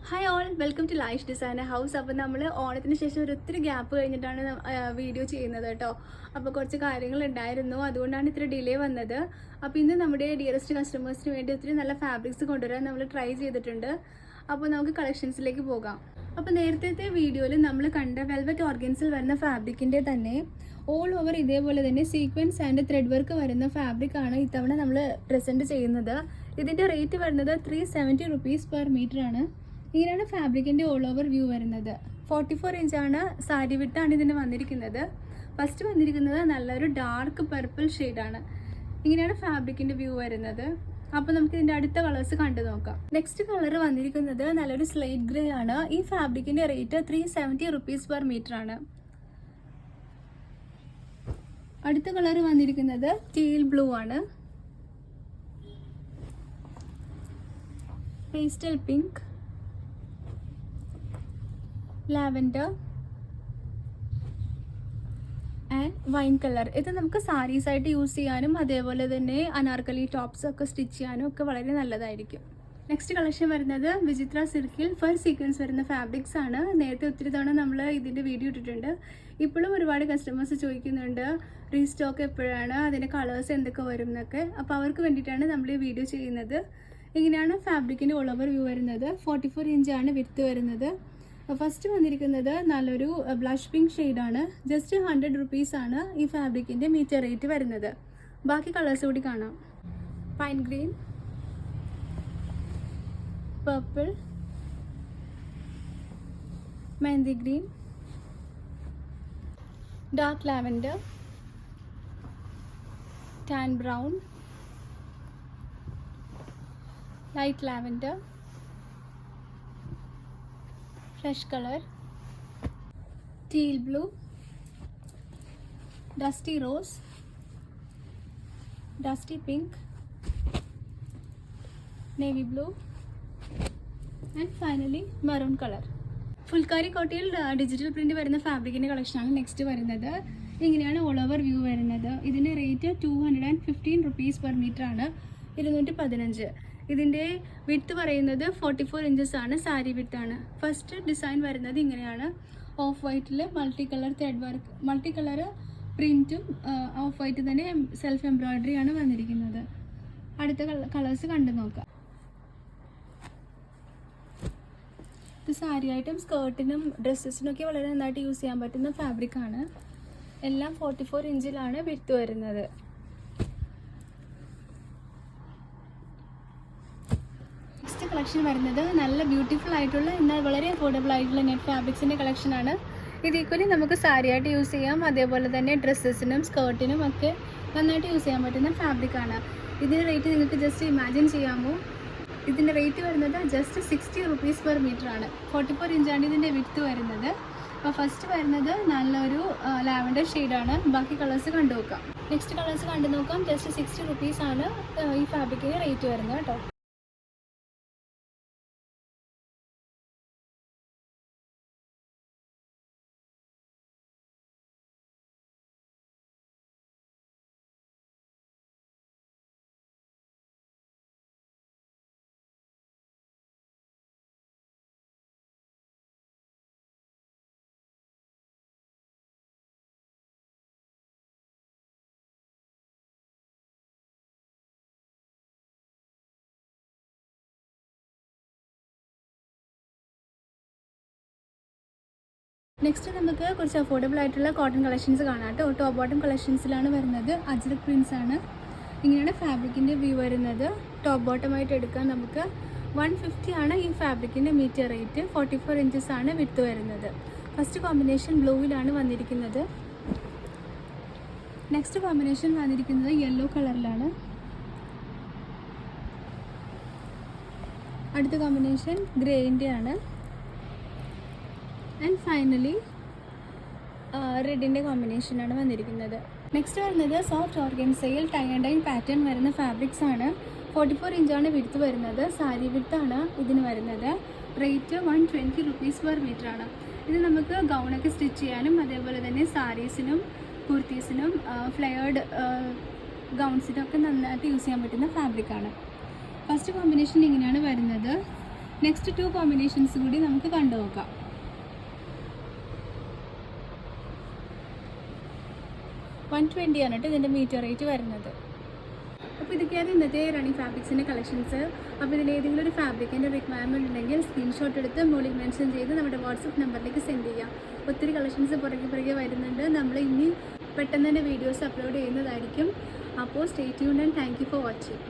Hi all, welcome to life designer house. അപ്പോൾ നമ്മൾ ഓണത്തിന് ശേഷം ഒത്തിരി ഗ്യാപ്പ് കഴിഞ്ഞിട്ടാണ് വീഡിയോ ചെയ്യുന്നത് കേട്ടോ. അപ്പോൾ കുറച്ച് കാര്യങ്ങളുണ്ടായിരുന്നു, അതുകൊണ്ടാണ് ഇത്ര ഡിലേ വന്നത്. അപ്പോൾ ഇന്ന് നമ്മുടെ ഡിയറസ്റ്റ് കസ്റ്റമേഴ്സിന് വേണ്ടി ഒത്തിരി നല്ല ഫാബ്രിക്സ് കൊണ്ടുവരാൻ നമ്മൾ ട്രൈ ചെയ്തിട്ടുണ്ട്. അപ്പോൾ നമുക്ക് കളക്ഷൻസിലേക്ക് പോകാം. അപ്പോൾ നേരത്തെ വീഡിയോയിൽ നമ്മൾ കണ്ട വെൽവെറ്റ് ഓർഗൻസിൽ വരുന്ന ഫാബ്രിക്കിൻ്റെ തന്നെ ഓൾ ഓവർ ഇതേപോലെ തന്നെ സീക്വൻസ് ആൻഡ് ത്രെഡ് വർക്ക് വരുന്ന ഫാബ്രിക്കാണ് ഇത്തവണ നമ്മൾ പ്രസൻറ്റ് ചെയ്യുന്നത്. ഇതിൻ്റെ റേറ്റ് വരുന്നത് 370 റുപ്പീസ് പെർ മീറ്റർ ആണ്. ഇങ്ങനെയാണ് ഫാബ്രിക്കിൻ്റെ ഓൾ ഓവർ വ്യൂ വരുന്നത്. 44 ഇഞ്ചാണ് സാരി വിട്ടാണ് ഇതിന് വന്നിരിക്കുന്നത്. ഫസ്റ്റ് വന്നിരിക്കുന്നത് നല്ലൊരു ഡാർക്ക് പർപ്പിൾ ഷെയ്ഡാണ്. ഇങ്ങനെയാണ് ഫാബ്രിക്കിൻ്റെ വ്യൂ വരുന്നത്. അപ്പോൾ നമുക്ക് ഇതിൻ്റെ അടുത്ത കളേഴ്സ് കണ്ടു നോക്കാം. നെക്സ്റ്റ് കളർ വന്നിരിക്കുന്നത് നല്ലൊരു സ്ലേറ്റ് ഗ്രേ ആണ്. ഈ ഫാബ്രിക്കിൻ്റെ റേറ്റ് 370 റുപ്പീസ് പെർ മീറ്റർ ആണ്. അടുത്ത കളർ വന്നിരിക്കുന്നത് ടീൽ ബ്ലൂ ആണ്. Pastel pink, lavender and wine colour. ഇത് നമുക്ക് സാരീസ് ആയിട്ട് യൂസ് ചെയ്യാനും അതേപോലെ തന്നെ അനാർക്കലി ടോപ്സ് ഒക്കെ സ്റ്റിച്ച് ചെയ്യാനും ഒക്കെ വളരെ നല്ലതായിരിക്കും. നെക്സ്റ്റ് കളക്ഷൻ വരുന്നത് വിചിത്ര സിൽക്കിൽ ഫർ സീക്വൻസ് വരുന്ന ഫാബ്രിക്സ് ആണ്. നേരത്തെ ഒത്തിരി തവണ നമ്മൾ ഇതിൻ്റെ വീഡിയോ ഇട്ടിട്ടുണ്ട്. ഇപ്പോഴും ഒരുപാട് കസ്റ്റമേഴ്സ് ചോദിക്കുന്നുണ്ട് റീസ്റ്റോക്ക് എപ്പോഴാണ്, അതിൻ്റെ കളേഴ്സ് എന്തൊക്കെ വരും എന്നൊക്കെ. അപ്പോൾ അവർക്ക് വേണ്ടിയിട്ടാണ് നമ്മൾ ഈ വീഡിയോ ചെയ്യുന്നത്. ഇങ്ങനെയാണ് ഫാബ്രിക്കിൻ്റെ ഓൾ ഓവർ വ്യൂ വരുന്നത്. 44 ഇഞ്ചാണ് വിഡ്ത്ത് വരുന്നത്. ഫസ്റ്റ് വന്നിരിക്കുന്നത് നല്ലൊരു ബ്ലഷ് പിങ്ക് ഷെയ്ഡാണ്. ജസ്റ്റ് 100 റുപ്പീസാണ് ഈ ഫാബ്രിക്കിൻ്റെ മീറ്റർ റേറ്റ് വരുന്നത്. ബാക്കി കളേഴ്സ് കൂടി കാണാം. Pine green, purple, mehndi green, dark lavender, tan brown, light lavender, flush colour, teal blue, dusty rose, dusty pink, navy blue and finally maroon colour. Phulkari കോട്ടയിൽ ഡിജിറ്റൽ പ്രിന്റ് വരുന്ന ഫാബ്രിക്കിൻ്റെ കളക്ഷനാണ് നെക്സ്റ്റ് വരുന്നത്. ഇങ്ങനെയാണ് ഓൾ ഓവർ വ്യൂ വരുന്നത്. ഇതിൻ്റെ rate 215 rupees per metre ആണ്. 215. ഇതിൻ്റെ width പറയുന്നത് 44 ഇഞ്ചസ് ആണ്. സാരി വിഡ്ത്താണ്. ഫസ്റ്റ് ഡിസൈൻ വരുന്നത് ഇങ്ങനെയാണ്. ഓഫ് വൈറ്റിൽ multi colour thread work, multi colour പ്രിൻറ്റും ഓഫ് വൈറ്റ് തന്നെ സെൽഫ് എംബ്രോയ്ഡറി ആണ് വന്നിരിക്കുന്നത്. അടുത്ത കളേഴ്സ് കണ്ടു നോക്കാം. ഇത് സാരി ആയിട്ടും സ്കേർട്ടിനും ഡ്രസ്സസിനൊക്കെ വളരെ നന്നായിട്ട് യൂസ് ചെയ്യാൻ പറ്റുന്ന ഫാബ്രിക്കാണ്. എല്ലാം 44 ഇഞ്ചിലാണ് വിഡ്ത്ത് വരുന്നത്. നെക്സ്റ്റ് കളക്ഷൻ വരുന്നത് നല്ല ബ്യൂട്ടിഫുൾ ആയിട്ടുള്ള എന്നാൽ വളരെ അഫോർഡബിൾ ആയിട്ടുള്ള നെറ്റ് ഫാബ്രിക്സിൻ്റെ കളക്ഷനാണ്. ഇത് ഈക്വലി നമുക്ക് സാരി ആയിട്ട് യൂസ് ചെയ്യാം, അതേപോലെ തന്നെ ഡ്രസ്സസിനും സ്കേർട്ടിനും ഒക്കെ നന്നായിട്ട് യൂസ് ചെയ്യാൻ പറ്റുന്ന ഫാബ്രിക്കാണ്. ഇതിൻ്റെ റേറ്റ് നിങ്ങൾക്ക് ജസ്റ്റ് ഇമാജിൻ ചെയ്യാമോ? ഇതിൻ്റെ റേറ്റ് വരുന്നത് ജസ്റ്റ് 60 റുപ്പീസ് പെർ മീറ്റർ ആണ്. 44 ഇഞ്ചാണ് ഇതിൻ്റെ വിഡ്ത്ത് വരുന്നത്. അപ്പോൾ ഫസ്റ്റ് വരുന്നത് നല്ലൊരു ലാവൻഡർ ഷെയ്ഡാണ്. ബാക്കി കളേഴ്സ് കണ്ടു നോക്കാം. നെക്സ്റ്റ് കളേഴ്സ് കണ്ടു നോക്കാം. ജസ്റ്റ് 60 റുപ്പീസാണ് ഈ ഫാബ്രിക്കിന് റേറ്റ് വരുന്നത് കേട്ടോ. നെക്സ്റ്റ് നമുക്ക് കുറച്ച് അഫോർഡബിൾ ആയിട്ടുള്ള കോട്ടൺ കളക്ഷൻസ് കാണാം കേട്ടോ. ടോപ്പ് ബോട്ടം കളക്ഷൻസിലാണ് വരുന്നത്. അജ്രക് പ്രിൻസ് ആണ്. ഇങ്ങനെയാണ് ഫാബ്രിക്കിൻ്റെ വ്യൂ വരുന്നത്. ടോപ്പ് ബോട്ടമായിട്ട് എടുക്കാൻ നമുക്ക് 150 ആണ് ഈ ഫാബ്രിക്കിൻ്റെ മീറ്റർ റേറ്റ്. 44 ഇഞ്ചസ് ആണ് വിഡ്ത്ത് വരുന്നത്. ഫസ്റ്റ് കോമ്പിനേഷൻ ബ്ലൂവിലാണ് വന്നിരിക്കുന്നത്. നെക്സ്റ്റ് കോമ്പിനേഷൻ വന്നിരിക്കുന്നത് യെല്ലോ കളറിലാണ്. അടുത്ത കോമ്പിനേഷൻ ഗ്രേൻ്റെ ആണ്. ആൻഡ് ഫൈനലി റെഡിൻ്റെ കോമ്പിനേഷനാണ് വന്നിരിക്കുന്നത്. നെക്സ്റ്റ് വരുന്നത് സോഫ്റ്റ് ഓർഗൻസയിൽ ടൈ ആൻഡ് ഡൈ പാറ്റേൺ വരുന്ന ഫാബ്രിക്സ് ആണ്. 44 ഇഞ്ചാണ് വിഡ്ത്ത് വരുന്നത്. സാരി വിഡ്ത്താണ് ഇതിന് വരുന്നത്. റേറ്റ് 120 റുപ്പീസ് പെർ മീറ്റർ ആണ്. ഇത് നമുക്ക് ഗൗണൊക്കെ സ്റ്റിച്ച് ചെയ്യാനും അതേപോലെ തന്നെ സാരീസിനും കുർത്തീസിനും ഫ്ലെയർഡ് ഗൗൺസിനും ഒക്കെ നന്നായിട്ട് യൂസ് ചെയ്യാൻ പറ്റുന്ന ഫാബ്രിക്കാണ്. ഫസ്റ്റ് കോമ്പിനേഷൻ ഇങ്ങനെയാണ് വരുന്നത്. നെക്സ്റ്റ് 2 കോമ്പിനേഷൻസ് കൂടി നമുക്ക് കണ്ടു നോക്കാം. $120 ആണ് കേട്ടോ ഇതിൻ്റെ മീറ്റർ റേറ്റ് വരുന്നത്. അപ്പോൾ ഇതൊക്കെയാണ് ഇന്നത്തെ റണ്ണിങ് ഫാബ്രിക്സിൻ്റെ കളക്ഷൻസ്. അപ്പോൾ ഇതിൽ ഏതെങ്കിലും ഒരു ഫാബ്രിക്കിൻ്റെ റിക്വയർമെൻറ്റ് ഉണ്ടെങ്കിൽ സ്ക്രീൻഷോട്ട് എടുത്ത് മുകളിൽ മെൻഷൻ ചെയ്ത് നമ്മുടെ വാട്സപ്പ് നമ്പറിലേക്ക് സെൻഡ് ചെയ്യാം. ഒത്തിരി കളക്ഷൻസ് പുറകെ വരുന്നുണ്ട്. നമ്മൾ ഇനി പെട്ടെന്ന് തന്നെ വീഡിയോസ് അപ്ലോഡ് ചെയ്യുന്നതായിരിക്കും. അപ്പോൾ stay tuned and thank you for watching.